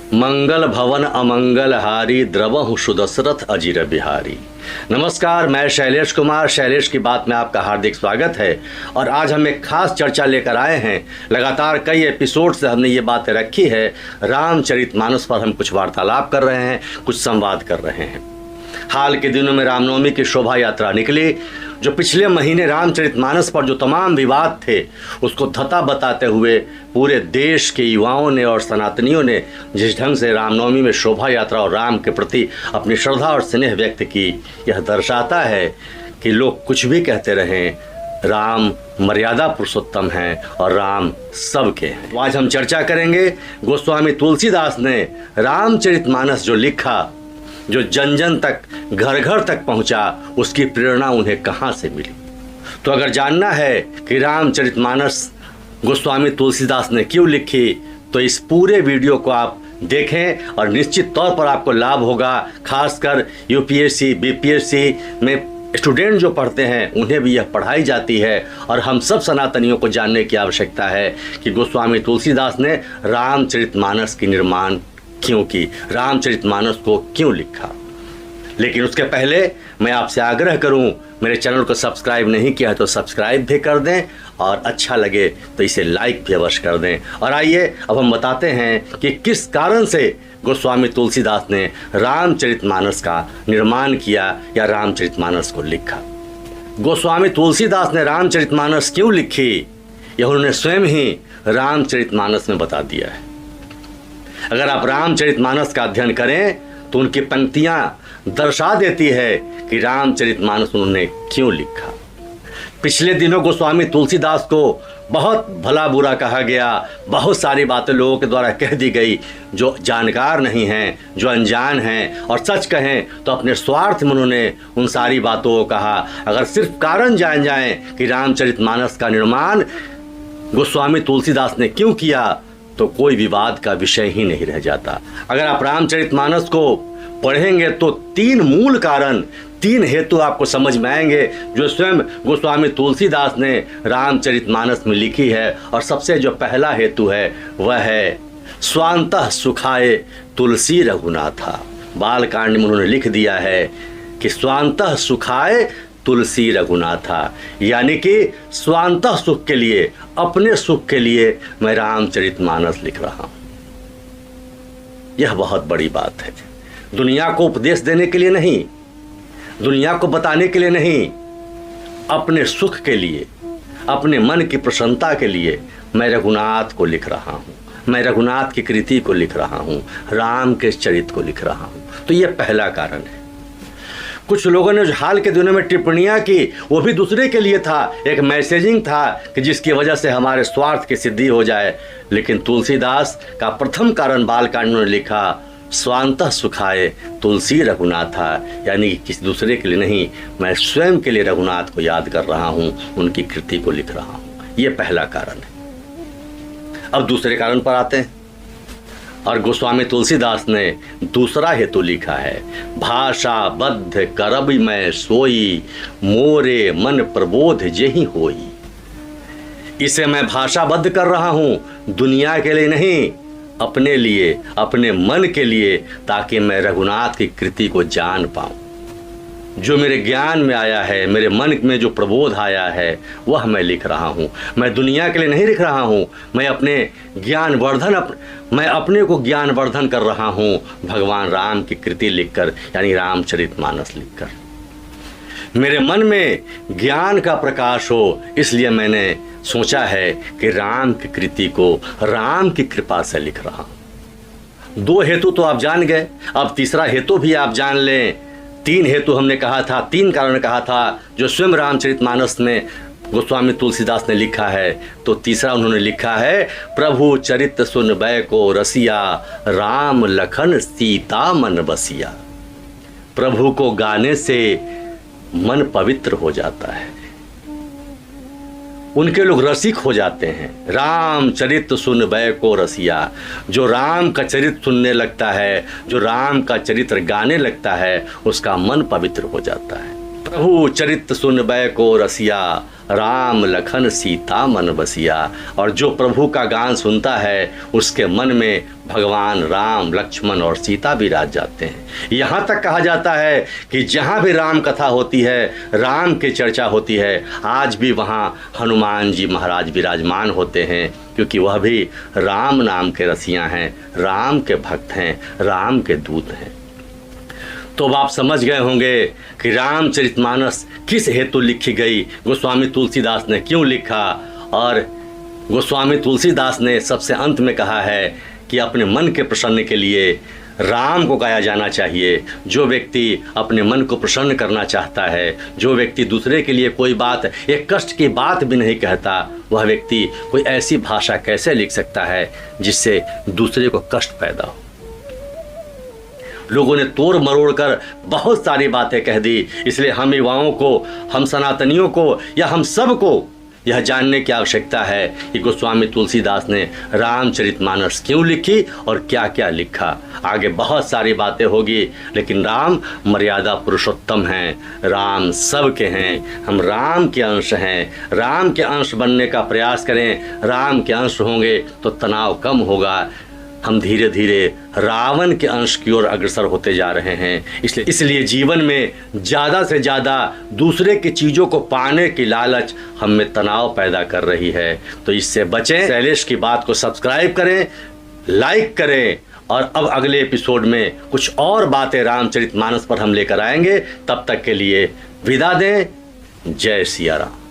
मंगल भवन अमंगल हारी द्रवहु सुदशरथ अजिर बिहारी। नमस्कार, मैं शैलेश कुमार। शैलेश की बात में आपका हार्दिक स्वागत है। और आज हम एक खास चर्चा लेकर आए हैं। लगातार कई एपिसोड से हमने ये बातें रखी है। रामचरितमानस पर हम कुछ वार्तालाप कर रहे हैं, कुछ संवाद कर रहे हैं। हाल के दिनों में रामनवमी की शोभा यात्रा निकली, जो पिछले महीने रामचरितमानस पर जो तमाम विवाद थे उसको धता बताते हुए पूरे देश के युवाओं ने और सनातनियों ने जिस ढंग से रामनवमी में शोभा यात्रा और राम के प्रति अपनी श्रद्धा और स्नेह व्यक्त की, यह दर्शाता है कि लोग कुछ भी कहते रहें, राम मर्यादा पुरुषोत्तम हैं और राम सबके हैं। तो आज हम चर्चा करेंगे गोस्वामी तुलसीदास ने रामचरितमानस जो लिखा, जो जन जन तक, घर घर तक पहुंचा, उसकी प्रेरणा उन्हें कहां से मिली। तो अगर जानना है कि रामचरितमानस गोस्वामी तुलसीदास ने क्यों लिखी, तो इस पूरे वीडियो को आप देखें और निश्चित तौर पर आपको लाभ होगा। खासकर यूपीएससी, बीपीएससी में स्टूडेंट जो पढ़ते हैं उन्हें भी यह पढ़ाई जाती है। और हम सब सनातनियों को जानने की आवश्यकता है कि गोस्वामी तुलसीदास ने रामचरितमानस की निर्माण क्यों की, रामचरितमानस को क्यों लिखा। लेकिन उसके पहले मैं आपसे आग्रह करूं, मेरे चैनल को सब्सक्राइब नहीं किया है तो सब्सक्राइब भी कर दें और अच्छा लगे तो इसे लाइक भी अवश्य कर दें। और आइए अब हम बताते हैं कि किस कारण से गोस्वामी तुलसीदास ने रामचरितमानस का निर्माण किया या रामचरितमानस को लिखा। गोस्वामी तुलसीदास ने रामचरितमानस क्यों लिखी, यह उन्होंने स्वयं ही रामचरितमानस में बता दिया है। अगर आप रामचरितमानस का अध्ययन करें तो उनकी पंक्तियां दर्शा देती है कि रामचरितमानस उन्होंने क्यों लिखा। पिछले दिनों गोस्वामी तुलसीदास को बहुत भला बुरा कहा गया, बहुत सारी बातें लोगों के द्वारा कह दी गई जो जानकार नहीं हैं, जो अनजान हैं, और सच कहें तो अपने स्वार्थ में उन्होंने उन सारी बातों को कहा। अगर सिर्फ कारण जान जाएं कि रामचरितमानस का निर्माण गोस्वामी तुलसीदास ने क्यों किया तो कोई विवाद का विषय ही नहीं रह जाता। अगर आप रामचरितमानस को पढ़ेंगे तो तीन मूल कारण, तीन हेतु आपको समझ में आएंगे जो स्वयं गोस्वामी तुलसीदास ने रामचरितमानस में लिखी है। और सबसे जो पहला हेतु है वह है स्वांतः सुखाए तुलसी रघुनाथा। बालकांड में उन्होंने लिख दिया है कि स्वांतः सुखाए तुलसी रघुनाथा, यानी कि स्वांतः सुख के लिए, अपने सुख के लिए मैं रामचरितमानस लिख रहा हूं। यह बहुत बड़ी बात है। दुनिया को उपदेश देने के लिए नहीं, दुनिया को बताने के लिए नहीं, अपने सुख के लिए, अपने मन की प्रसन्नता के लिए मैं रघुनाथ को लिख रहा हूं, मैं रघुनाथ की कृति को लिख रहा हूं, राम के चरित्र को लिख रहा हूं। तो यह पहला कारण है। कुछ लोगों ने जो हाल के दिनों में टिप्पणियां की वो भी दूसरे के लिए था, एक मैसेजिंग था कि जिसकी वजह से हमारे स्वार्थ की सिद्धि हो जाए। लेकिन तुलसीदास का प्रथम कारण बालकांड में लिखा स्वांतः सुखाए तुलसी रघुनाथा, यानी किसी दूसरे के लिए नहीं, मैं स्वयं के लिए रघुनाथ को याद कर रहा हूं, उनकी कृति को लिख रहा हूं। यह पहला कारण है। अब दूसरे कारण पर आते हैं। और गोस्वामी तुलसीदास ने दूसरा हेतु लिखा है भाषा बद्ध करब मैं सोई, मोरे मन प्रबोध जेहि होई। इसे मैं भाषाबद्ध कर रहा हूं, दुनिया के लिए नहीं, अपने लिए, अपने मन के लिए, ताकि मैं रघुनाथ की कृति को जान पाऊं। जो मेरे ज्ञान में आया है, मेरे मन में जो प्रबोध आया है, वह मैं लिख रहा हूँ। मैं दुनिया के लिए नहीं लिख रहा हूँ, मैं अपने ज्ञानवर्धन, मैं अपने को ज्ञानवर्धन कर रहा हूँ भगवान राम की कृति लिखकर, यानी रामचरितमानस लिखकर। मेरे मन में ज्ञान का प्रकाश हो, इसलिए मैंने सोचा है कि राम की कृति को राम की कृपा से लिख रहा हूँ। दो हेतु तो आप जान गए, अब तीसरा हेतु भी आप जान लें। तीन हेतु हमने कहा था, तीन कारण कहा था जो स्वयं रामचरितमानस में गोस्वामी तुलसीदास ने लिखा है। तो तीसरा उन्होंने लिखा है प्रभु चरित सुन बैको रसिया, राम लखन सीता मन बसिया। प्रभु को गाने से मन पवित्र हो जाता है, उनके लोग रसिक हो जाते हैं। राम चरित सुन बैको रसिया, जो राम का चरित्र सुनने लगता है, जो राम का चरित्र गाने लगता है, उसका मन पवित्र हो जाता है। प्रभु चरित सुन बैको रसिया, राम लखन सीता मन बसिया। और जो प्रभु का गान सुनता है उसके मन में भगवान राम, लक्ष्मण और सीता विराज जाते हैं। यहाँ तक कहा जाता है कि जहाँ भी राम कथा होती है, राम की चर्चा होती है, आज भी वहाँ हनुमान जी महाराज विराजमान होते हैं, क्योंकि वह भी राम नाम के रसिया हैं, राम के भक्त हैं, राम के दूत हैं। तो अब आप समझ गए होंगे कि रामचरितमानस किस हेतु लिखी गई, गोस्वामी तुलसीदास ने क्यों लिखा। और गोस्वामी तुलसीदास ने सबसे अंत में कहा है कि अपने मन के प्रसन्न के लिए राम को गाया जाना चाहिए। जो व्यक्ति अपने मन को प्रसन्न करना चाहता है, जो व्यक्ति दूसरे के लिए कोई बात, एक कष्ट की बात भी नहीं कहता, वह व्यक्ति कोई ऐसी भाषा कैसे लिख सकता है जिससे दूसरे को कष्ट पैदा हो। लोगों ने तोड़ मरोड़ कर बहुत सारी बातें कह दी, इसलिए हम युवाओं को, हम सनातनियों को या हम सब को यह जानने की आवश्यकता है कि गोस्वामी तुलसीदास ने रामचरितमानस क्यों लिखी और क्या क्या लिखा। आगे बहुत सारी बातें होगी, लेकिन राम मर्यादा पुरुषोत्तम हैं, राम सबके हैं, हम राम के अंश हैं। राम के अंश बनने का प्रयास करें, राम के अंश होंगे तो तनाव कम होगा। हम धीरे धीरे रावण के अंश की ओर अग्रसर होते जा रहे हैं। इसलिए जीवन में ज़्यादा से ज़्यादा दूसरे की चीज़ों को पाने की लालच हम में तनाव पैदा कर रही है। तो इससे बचें। शैलेश की बात को सब्सक्राइब करें, लाइक करें, और अब अगले एपिसोड में कुछ और बातें रामचरितमानस पर हम लेकर आएंगे। तब तक के लिए विदा दें। जय सिया राम।